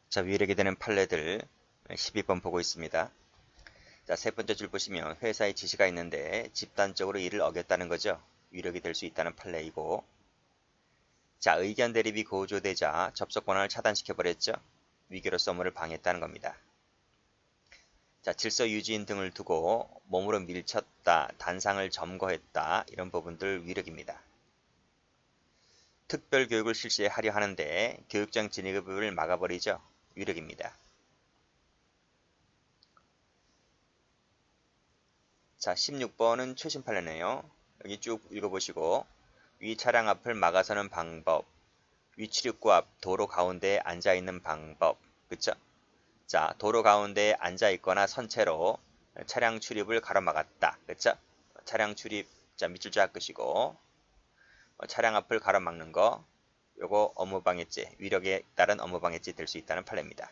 자, 위력이 되는 판례들 12번 보고 있습니다. 자, 세 번째 줄 보시면 회사의 지시가 있는데 집단적으로 이를 어겼다는 거죠. 위력이 될 수 있다는 판례이고, 자, 의견 대립이 고조되자 접속 권한을 차단시켜버렸죠. 위계로서 업무를 방해했다는 겁니다. 자, 질서 유지인 등을 두고 몸으로 밀쳤다, 단상을 점거했다, 이런 부분들 위력입니다. 특별 교육을 실시하려 하는데 교육장 진입을 막아버리죠. 위력입니다. 자, 16번은 최신 판례네요. 여기 쭉 읽어보시고, 위 차량 앞을 막아서는 방법, 위 출입구 앞 도로 가운데에 앉아있는 방법, 그쵸? 자, 도로 가운데에 앉아있거나 선 채로 차량 출입을 가로막았다, 그쵸? 차량 출입, 자, 밑줄 쫙 끄시고, 차량 앞을 가로막는 거, 요거 업무방해죄, 위력에 따른 업무방해죄 될 수 있다는 판례입니다.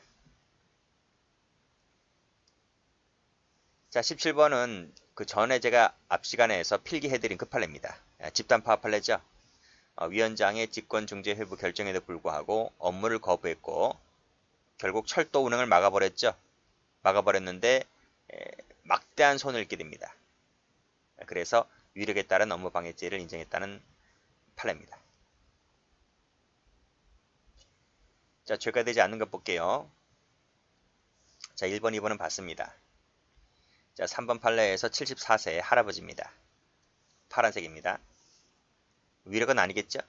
자, 17번은 그 전에 제가 앞 시간에서 필기해드린 그 판례입니다. 집단 파업 판례죠. 위원장의 직권중재 회부 결정에도 불구하고 업무를 거부했고 결국 철도 운행을 막아버렸죠. 막아버렸는데 막대한 손을 끼립니다. 그래서 위력에 따른 업무방해죄를 인정했다는 판례입니다. 자, 죄가 되지 않는 것 볼게요. 자, 1번, 2번은 봤습니다. 자, 3번 판례에서 74세 할아버지입니다. 파란색입니다. 위력은 아니겠죠?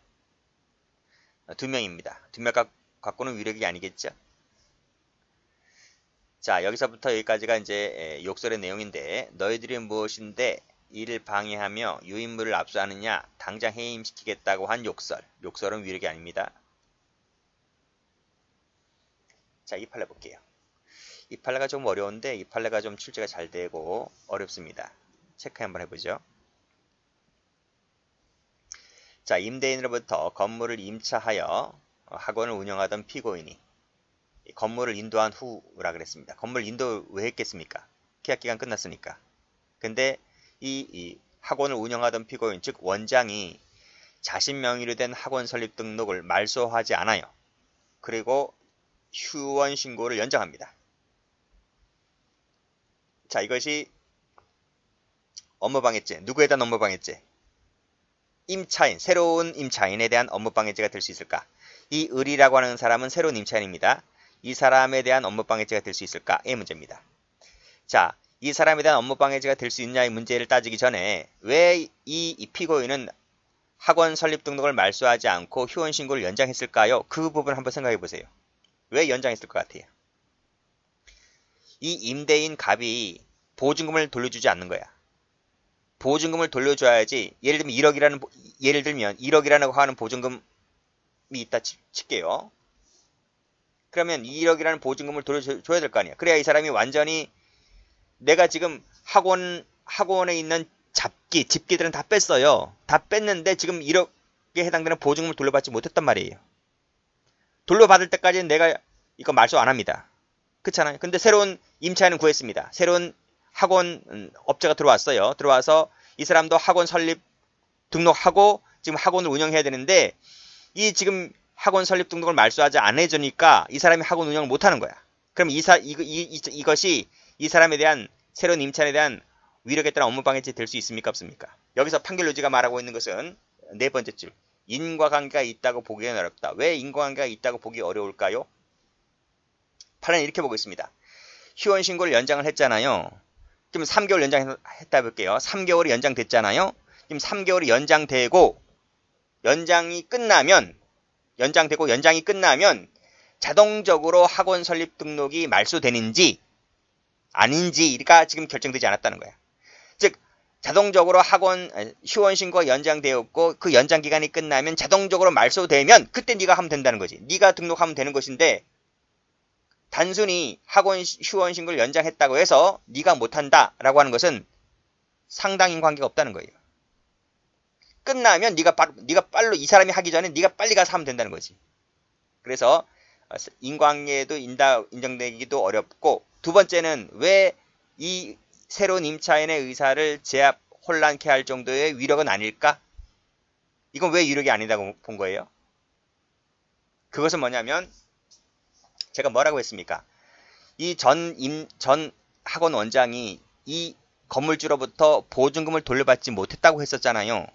두 명입니다. 두 명 갖고는 위력이 아니겠죠? 자, 여기서부터 여기까지가 이제 욕설의 내용인데, 너희들이 무엇인데 이를 방해하며 유인물을 압수하느냐, 당장 해임시키겠다고 한 욕설. 욕설은 위력이 아닙니다. 자, 이 판례 볼게요. 이 판례가 좀 어려운데 이 판례가 좀 출제가 잘 되고 어렵습니다. 체크 한번 해보죠. 자, 임대인으로부터 건물을 임차하여 학원을 운영하던 피고인이 건물을 인도한 후라 그랬습니다. 건물 인도 왜 했겠습니까? 계약기간 끝났으니까. 근데 이 학원을 운영하던 피고인, 즉 원장이 자신 명의로 된 학원 설립 등록을 말소하지 않아요. 그리고 휴원 신고를 연장합니다. 자, 이것이 업무방해죄. 누구에 대한 업무방해죄? 임차인, 새로운 임차인에 대한 업무방해죄가 될 수 있을까? 이 을이라고 하는 사람은 새로운 임차인입니다. 이 사람에 대한 업무방해죄가 될 수 있을까?의 문제입니다. 자, 이 사람에 대한 업무방해죄가 될 수 있냐의 문제를 따지기 전에 왜 이 피고인은 학원 설립 등록을 말소하지 않고 휴원 신고를 연장했을까요? 그 부분 한번 생각해 보세요. 왜 연장했을 것 같아요? 이 임대인 갑이 보증금을 돌려주지 않는 거야. 보증금을 돌려줘야지. 예를 들면 1억이라고 하는 보증금이 있다 칠게요. 그러면 1억이라는 보증금을 돌려줘야 될 거 아니야. 그래야 이 사람이 완전히 내가 지금 학원에 있는 집기들은 다 뺐어요. 다 뺐는데 지금 1억에 해당되는 보증금을 돌려받지 못했단 말이에요. 돌려받을 때까지는 내가 이거 말소 안 합니다. 그렇잖아요. 근데 새로운 임차인을 구했습니다. 새로운 학원 업자가 들어왔어요. 들어와서 이 사람도 학원 설립 등록하고 지금 학원을 운영해야 되는데 이 지금 학원 설립 등록을 말소하지 안 해주니까 이 사람이 학원 운영을 못하는 거야. 그럼 이것이 이 사람에 대한 새로운 임차인에 대한 위력에 따른 업무방해죄 될 수 있습니까? 없습니까? 여기서 판결 요지가 말하고 있는 것은 네 번째 줄. 인과관계가 있다고 보기는 어렵다. 왜 인과관계가 있다고 보기 어려울까요? 판례는 이렇게 보고 있습니다. 휴원 신고를 연장을 했잖아요. 지금 3개월 연장했다 볼게요. 3개월이 연장됐잖아요. 지금 3개월이 연장되고 연장이 끝나면 자동적으로 학원 설립 등록이 말소되는지 아닌지가 지금 결정되지 않았다는 거야. 즉 자동적으로 휴원 신고가 연장되었고 그 연장 기간이 끝나면 자동적으로 말소되면 그때 네가 하면 된다는 거지. 네가 등록하면 되는 것인데 단순히 학원 휴원 신고를 연장했다고 해서 네가 못한다라고 하는 것은 상당히 관계가 없다는 거예요. 끝나면 네가 빨리 이 사람이 하기 전에 네가 빨리 가서 하면 된다는 거지. 그래서 인과관계도 인정되기도 어렵고 두 번째는 왜 이 새로운 임차인의 의사를 제압 혼란케 할 정도의 위력은 아닐까? 이건 왜 위력이 아니다고 본 거예요? 그것은 뭐냐면 제가 뭐라고 했습니까? 이 전 학원 원장이 이 건물주로부터 보증금을 돌려받지 못했다고 했었잖아요.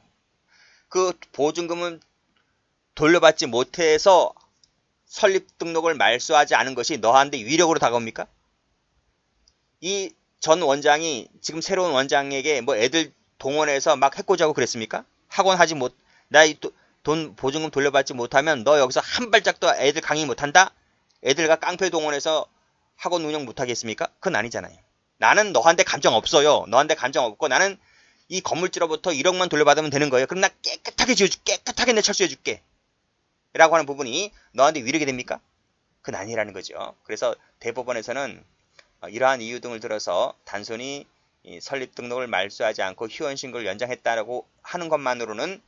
그 보증금을 돌려받지 못해서 설립 등록을 말소하지 않은 것이 너한테 위력으로 다가옵니까? 이 전 원장이 지금 새로운 원장에게 뭐 애들 동원해서 막 해코지하고 그랬습니까? 학원 하지 못, 나 이 돈 보증금 돌려받지 못하면 너 여기서 한 발짝도 애들 강의 못한다? 애들과 깡패 동원해서 학원 운영 못하겠습니까? 그건 아니잖아요. 나는 너한테 감정 없어요. 너한테 감정 없고 나는 이 건물주로부터 1억만 돌려받으면 되는 거예요. 그럼 나 깨끗하게 지어줄게. 깨끗하게 내 철수해줄게. 라고 하는 부분이 너한테 위력이 됩니까? 그건 아니라는 거죠. 그래서 대법원에서는 이러한 이유 등을 들어서 단순히 설립 등록을 말소하지 않고 휴원 신고를 연장했다라고 하는 것만으로는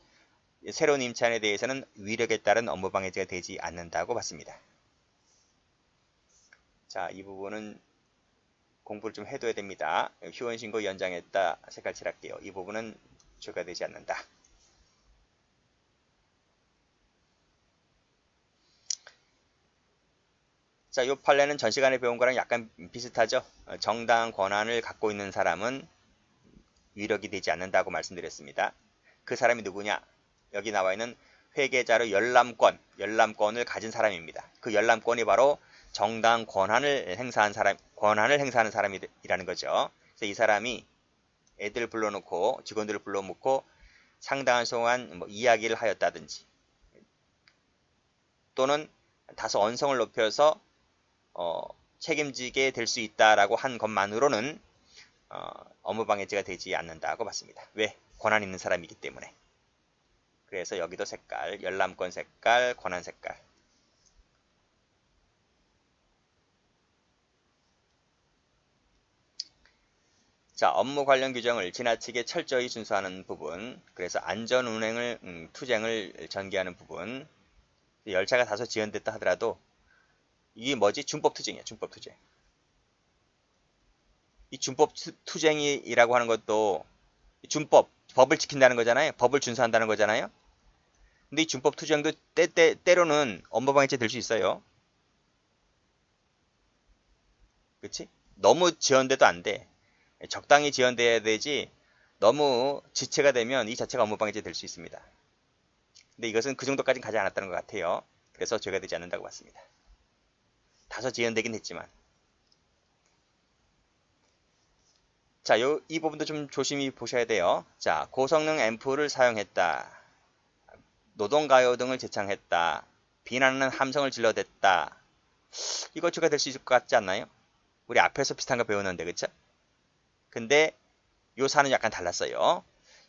새로운 임차인에 대해서는 위력에 따른 업무방해죄가 되지 않는다고 봤습니다. 자, 이 부분은 공부를 좀 해둬야 됩니다. 휴원 신고 연장했다 색깔 칠할게요. 이 부분은 죄가 되지 않는다. 자, 이 판례는 전 시간에 배운 거랑 약간 비슷하죠. 정당한 권한을 갖고 있는 사람은 위력이 되지 않는다고 말씀드렸습니다. 그 사람이 누구냐? 여기 나와 있는 회계자로 열람권을 가진 사람입니다. 그 열람권이 바로 정당한 권한을 행사하는 사람이라는 거죠. 그래서 이 사람이 애들 불러놓고 직원들을 불러놓고 상당한 동안 뭐 이야기를 하였다든지 또는 다소 언성을 높여서 책임지게 될 수 있다라고 한 것만으로는 업무방해죄가 되지 않는다고 봤습니다. 왜? 권한 있는 사람이기 때문에. 그래서 여기도 색깔, 열람권 색깔, 권한 색깔. 자, 업무 관련 규정을 지나치게 철저히 준수하는 부분, 그래서 안전운행을 투쟁을 전개하는 부분, 열차가 다소 지연됐다 하더라도 이게 뭐지? 준법투쟁이야. 준법투쟁. 이 준법투쟁이라고 하는 것도 법을 지킨다는 거잖아요. 법을 준수한다는 거잖아요. 근데 이 준법투쟁도 때로는 업무방해죄 될 수 있어요. 그치? 너무 지연돼도 안 돼. 적당히 지연돼야 되지 너무 지체가 되면 이 자체가 업무방해죄 될 수 있습니다. 근데 이것은 그 정도까지는 가지 않았다는 것 같아요. 그래서 죄가 되지 않는다고 봤습니다. 다소 지연되긴 했지만. 자, 이 부분도 좀 조심히 보셔야 돼요. 자, 고성능 앰프를 사용했다. 노동가요 등을 제창했다. 비난하는 함성을 질러댔다. 이거 죄가 될 수 있을 것 같지 않나요? 우리 앞에서 비슷한 거 배웠는데, 그쵸? 근데 요 사안은 약간 달랐어요.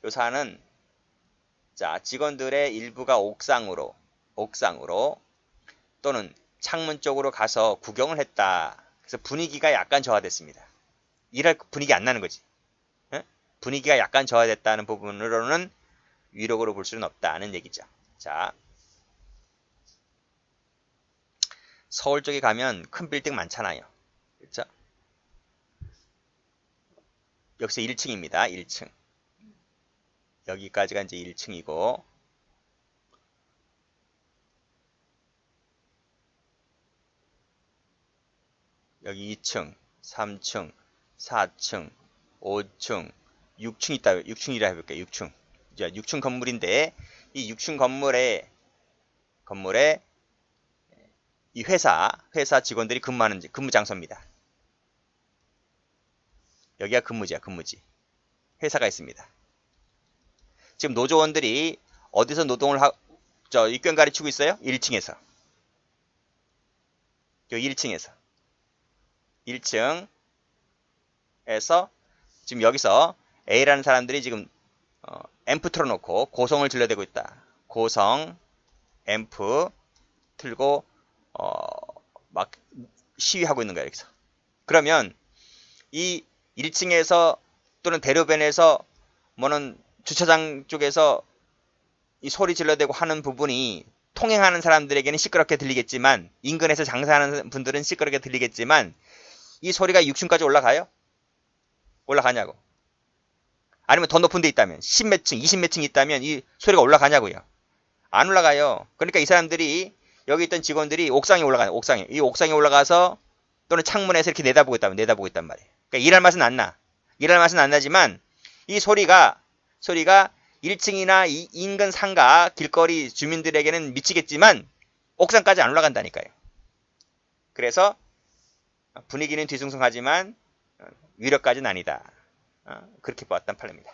요 사안은 자, 직원들의 일부가 옥상으로 또는 창문 쪽으로 가서 구경을 했다. 그래서 분위기가 약간 저하됐습니다. 일할 분위기 안 나는 거지. 응? 분위기가 약간 저하됐다는 부분으로는 위력으로 볼 수는 없다는 얘기죠. 자, 서울 쪽에 가면 큰 빌딩 많잖아요. 그렇죠? 여기서 1층입니다. 1층. 여기까지가 이제 1층이고 여기 2층, 3층, 4층, 5층, 6층 있다. 6층이라 해볼게요. 6층. 이제 6층 건물인데 이 6층 건물에 이 회사 직원들이 근무하는 근무 장소입니다. 여기가 근무지야, 근무지. 회사가 있습니다. 지금 노조원들이 어디서 노동을 입견 가르치고 있어요? 1층에서. 여기 1층에서. 1층에서 지금 여기서 A라는 사람들이 지금 앰프 틀어놓고 고성을 질러대고 있다. 고성 앰프 틀고 막 시위하고 있는 거야 여기서. 그러면 이 1층에서 또는 대로변에서 뭐는 주차장 쪽에서 이 소리 질러대고 하는 부분이 통행하는 사람들에게는 시끄럽게 들리겠지만 인근에서 장사하는 분들은 시끄럽게 들리겠지만 이 소리가 6층까지 올라가요? 올라가냐고. 아니면 더 높은 데 있다면 10몇 층, 20몇 층 있다면 이 소리가 올라가냐고요. 안 올라가요. 그러니까 이 사람들이 여기 있던 직원들이 옥상에 올라가요. 옥상에. 이 옥상에 올라가서 또는 창문에서 이렇게 내다보고 있단 말이에요. 그러니까 일할 맛은 안 나. 일할 맛은 안 나지만 이 소리가 1층이나 인근 상가 길거리 주민들에게는 미치겠지만 옥상까지 안 올라간다니까요. 그래서 분위기는 뒤숭숭하지만 위력까지는 아니다. 그렇게 보았단 판례입니다.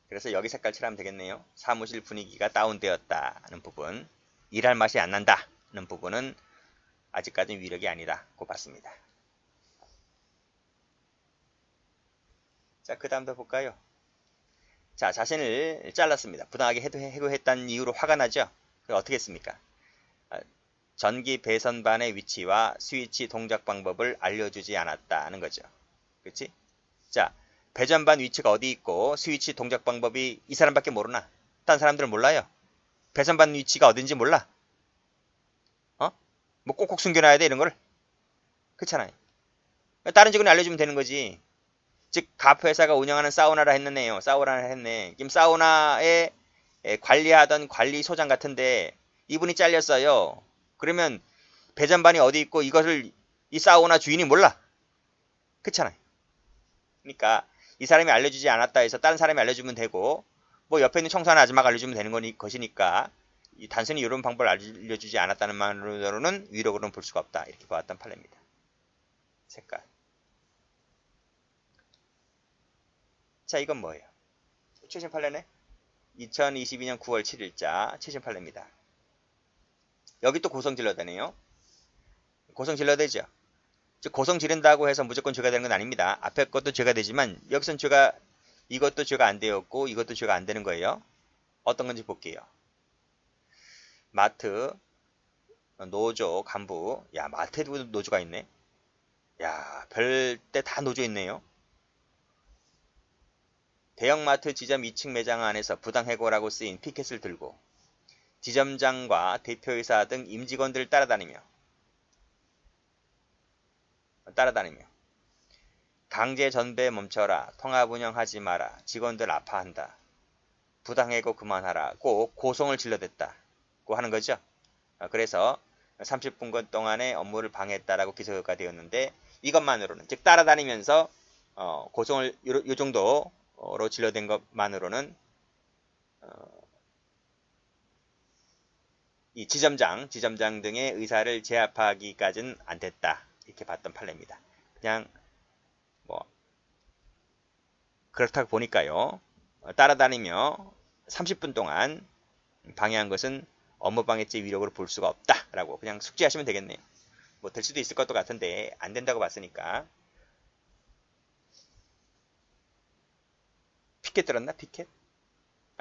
그래서 여기 색깔 칠하면 되겠네요. 사무실 분위기가 다운되었다는 부분, 일할 맛이 안 난다는 부분은 아직까지는 위력이 아니라고 봤습니다. 자, 그 다음 더 볼까요? 자, 자신을 잘랐습니다. 부당하게 해고했다는 이유로 화가 나죠? 그럼 어떻게 했습니까? 전기 배선반의 위치와 스위치 동작 방법을 알려주지 않았다는 거죠. 그렇지? 자, 배전반 위치가 어디 있고 스위치 동작 방법이 이 사람밖에 모르나? 다른 사람들은 몰라요. 배선반 위치가 어딘지 몰라. 뭐 꼭꼭 숨겨놔야 돼 이런 거를? 그렇잖아요. 다른 직원이 알려주면 되는 거지. 즉 가프회사가 운영하는 사우나라 했네요. 사우나라 했네. 지금 사우나에 관리하던 관리소장 같은데 이분이 잘렸어요. 그러면 배전반이 어디 있고 이것을 이 사우나 주인이 몰라. 그렇잖아요. 그러니까 이 사람이 알려주지 않았다 해서 다른 사람이 알려주면 되고 뭐 옆에 있는 청소하는 아줌마가 알려주면 되는 것이니까 단순히 이런 방법을 알려주지 않았다는 말로는 위력으로는 볼 수가 없다. 이렇게 보았던 판례입니다. 색깔. 자, 이건 뭐예요? 최신 판례네? 2022년 9월 7일자 최신 판례입니다. 여기 또 고성 질러대네요. 고성 질러대죠. 즉 고성 지른다고 해서 무조건 죄가 되는 건 아닙니다. 앞에 것도 죄가 되지만 여기선 이것도 죄가 안 되었고 이것도 죄가 안 되는 거예요. 어떤 건지 볼게요. 마트, 노조, 간부. 야, 마트에도 노조가 있네. 야, 별 때 다 노조 있네요. 대형마트 지점 2층 매장 안에서 부당해고라고 쓰인 피켓을 들고 지점장과 대표이사 등 임직원들을 따라다니며 강제 전배 멈춰라, 통합 운영하지 마라, 직원들 아파한다, 부당해고 그만하라, 꼭 고성을 질러댔다고 하는 거죠. 그래서 30분간 동안의 업무를 방해했다라고 기소가 되었는데 이것만으로는 즉 따라다니면서 고성을 요 정도로 질러댄 것만으로는 이 지점장 등의 의사를 제압하기까지는 안 됐다. 이렇게 봤던 판례입니다. 그냥 뭐 그렇다고 보니까요. 따라다니며 30분 동안 방해한 것은 업무방해죄 위력으로 볼 수가 없다라고 그냥 숙지하시면 되겠네요. 뭐 될 수도 있을 것도 같은데 안 된다고 봤으니까. 피켓 들었나? 피켓?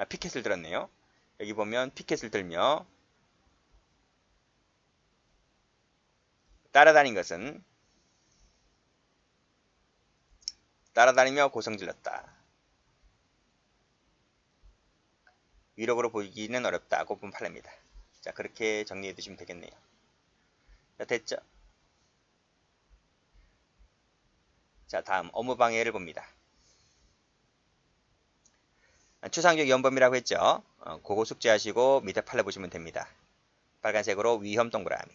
피켓을 들었네요. 여기 보면 피켓을 들며 따라다니며 고성 질렀다. 위력으로 보이기는 어렵다고 본 판례입니다. 자, 그렇게 정리해 두시면 되겠네요. 자, 됐죠? 자, 다음 업무방해를 봅니다. 추상적 위험범위라고 했죠. 그거 숙지하시고 밑에 판례 보시면 됩니다. 빨간색으로 위험 동그라미.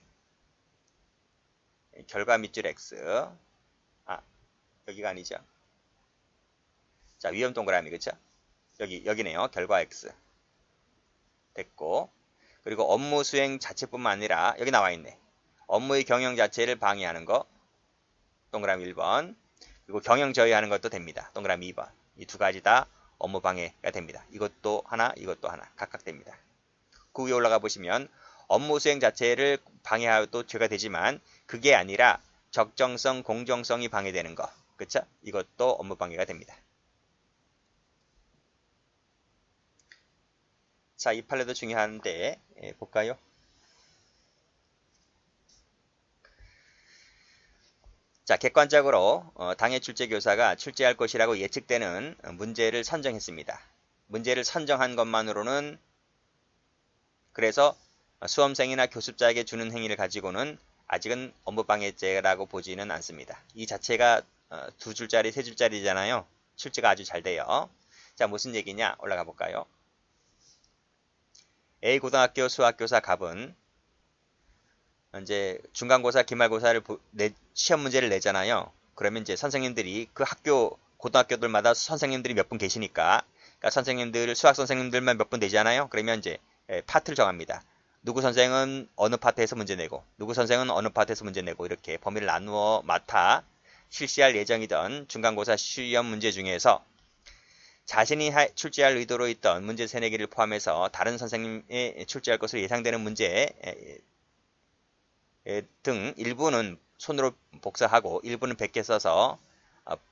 결과 밑줄 X. 여기가 아니죠. 자, 위험 동그라미, 그쵸? 여기네요. 결과 X. 됐고. 그리고 업무 수행 자체뿐만 아니라, 여기 나와 있네. 업무의 경영 자체를 방해하는 거. 동그라미 1번. 그리고 경영 저해하는 것도 됩니다. 동그라미 2번. 이 두 가지 다 업무 방해가 됩니다. 이것도 하나, 이것도 하나. 각각 됩니다. 그 위에 올라가 보시면, 업무 수행 자체를 방해하도 죄가 되지만, 그게 아니라 적정성, 공정성이 방해되는 거. 그쵸? 이것도 업무 방해가 됩니다. 자, 이 판례도 중요한데 볼까요? 자, 객관적으로 당해 출제 교사가 출제할 것이라고 예측되는 문제를 선정했습니다. 문제를 선정한 것만으로는 그래서 수험생이나 교습자에게 주는 행위를 가지고는 아직은 업무방해죄라고 보지는 않습니다. 이 자체가 두 줄짜리, 세 줄짜리잖아요. 출제가 아주 잘 돼요. 자, 무슨 얘기냐? 올라가 볼까요? A 고등학교 수학교사 갑은 이제 중간고사, 기말고사를 시험 문제를 내잖아요. 그러면 이제 선생님들이 그 학교 고등학교들마다 선생님들이 몇 분 계시니까, 그러니까 선생님들 수학 선생님들만 몇 분 되잖아요. 그러면 이제 파트를 정합니다. 누구 선생은 어느 파트에서 문제 내고, 누구 선생은 어느 파트에서 문제 내고, 이렇게 범위를 나누어 맡아 실시할 예정이던 중간고사 시험 문제 중에서 자신이 출제할 의도로 있던 문제 3-4개를 포함해서 다른 선생님이 출제할 것으로 예상되는 문제 등 일부는 손으로 복사하고 일부는 100개 써서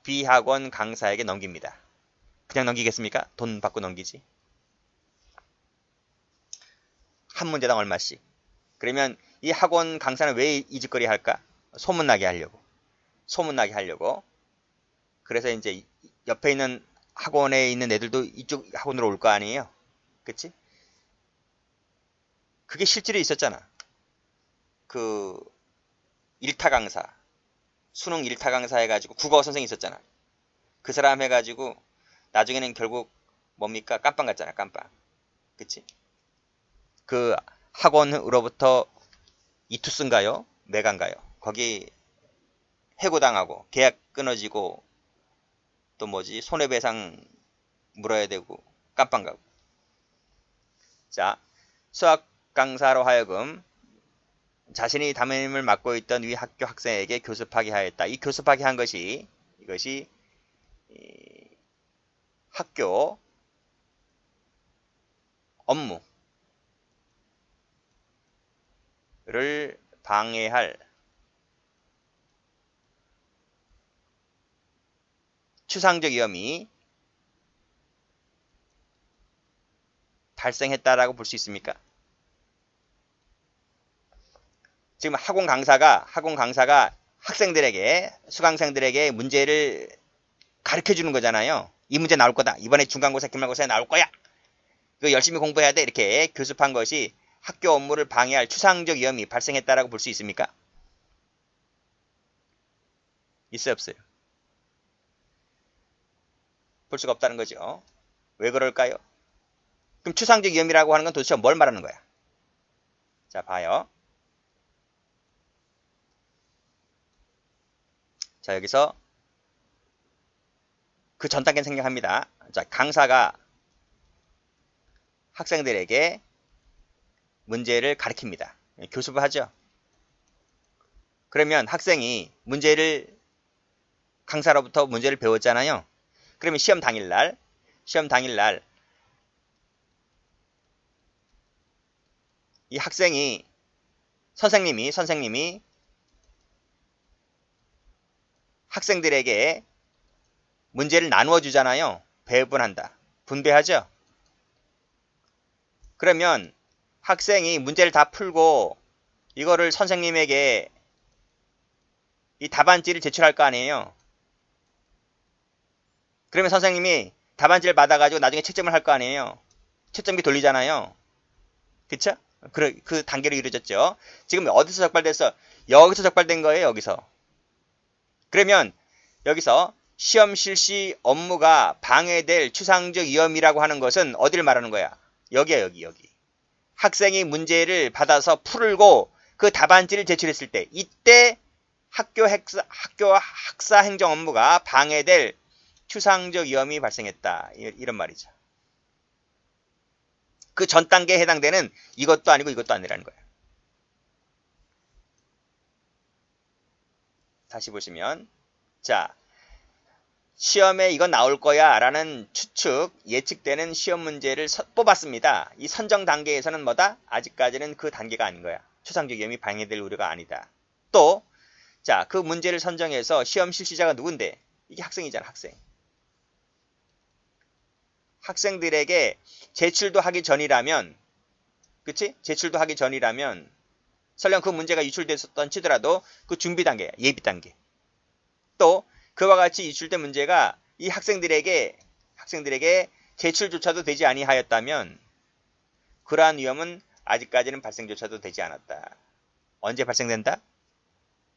B학원 강사에게 넘깁니다. 그냥 넘기겠습니까? 돈 받고 넘기지. 한 문제당 얼마씩. 그러면 이 학원 강사는 왜 이 짓거리 할까? 소문나게 하려고. 소문나게 하려고. 그래서 이제 옆에 있는 학원에 있는 애들도 이쪽 학원으로 올 거 아니에요? 그치? 그게 실제로 있었잖아. 그 1타 강사, 수능 1타 강사 해가지고 국어 선생이 있었잖아. 그 사람 해가지고 나중에는 결국 뭡니까? 깜빵 갔잖아. 깜빵. 그치? 그 학원으로부터 이투스인가요? 메간가요? 거기 해고당하고 계약 끊어지고 또 뭐지? 손해배상 물어야 되고 깜빵 가고. 자, 수학 강사로 하여금 자신이 담임을 맡고 있던 위 학교 학생에게 교습하게 하였다. 이 교습하게 한 것이 이것이 학교 업무를 방해할 추상적 위험이 발생했다라고 볼 수 있습니까? 지금 학원 강사가 학생들에게 수강생들에게 문제를 가르쳐 주는 거잖아요. 이 문제 나올 거다. 이번에 중간고사, 기말고사에 나올 거야. 이거 열심히 공부해야 돼. 이렇게 교습한 것이 학교 업무를 방해할 추상적 위험이 발생했다라고 볼 수 있습니까? 있어요, 없어요? 볼 수가 없다는 거죠. 왜 그럴까요? 그럼 추상적 위험이라고 하는 건 도대체 뭘 말하는 거야? 자, 봐요. 자, 여기서 그 전 단계 생략합니다. 자, 강사가 학생들에게 문제를 가르칩니다. 교습을 하죠. 그러면 학생이 강사로부터 문제를 배웠잖아요. 그러면 시험 당일날 이 선생님이 학생들에게 문제를 나누어 주잖아요. 배분한다. 분배하죠. 그러면 학생이 문제를 다 풀고 이거를 선생님에게 이 답안지를 제출할 거 아니에요. 그러면 선생님이 답안지를 받아가지고 나중에 채점을 할 거 아니에요. 채점기 돌리잖아요. 그쵸? 그 단계로 이루어졌죠. 지금 어디서 적발됐어? 여기서 적발된 거예요. 여기서. 그러면 여기서 시험 실시 업무가 방해될 추상적 위험이라고 하는 것은 어디를 말하는 거야? 여기야, 여기. 학생이 문제를 받아서 풀고 그 답안지를 제출했을 때 이때 학교 학사 행정 업무가 방해될 추상적 위험이 발생했다. 이런 말이죠. 그 전 단계에 해당되는 이것도 아니고 이것도 아니라는 거예요. 다시 보시면 자, 시험에 이건 나올 거야 라는 예측되는 시험 문제를 뽑았습니다. 이 선정 단계에서는 뭐다? 아직까지는 그 단계가 아닌 거야. 추상적 위험이 방해될 우려가 아니다. 또, 자, 그 문제를 선정해서 시험 실시자가 누군데? 이게 학생이잖아, 학생. 학생들에게 제출도 하기 전이라면, 그치? 제출도 하기 전이라면, 설령 그 문제가 유출됐었던 치더라도 그 준비 단계, 예비 단계. 또, 그와 같이 유출된 문제가 이 학생들에게 제출조차도 되지 아니하였다면 그러한 위험은 아직까지는 발생조차도 되지 않았다. 언제 발생된다?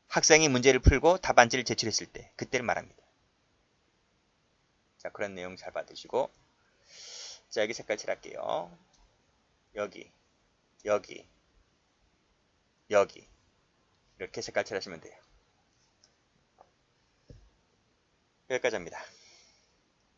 학생이 문제를 풀고 답안지를 제출했을 때 그때를 말합니다. 자, 그런 내용 잘 받으시고 자, 여기 색깔 칠할게요. 여기 여기, 여기 이렇게 색깔 칠하시면 돼요. 여기까지 합니다.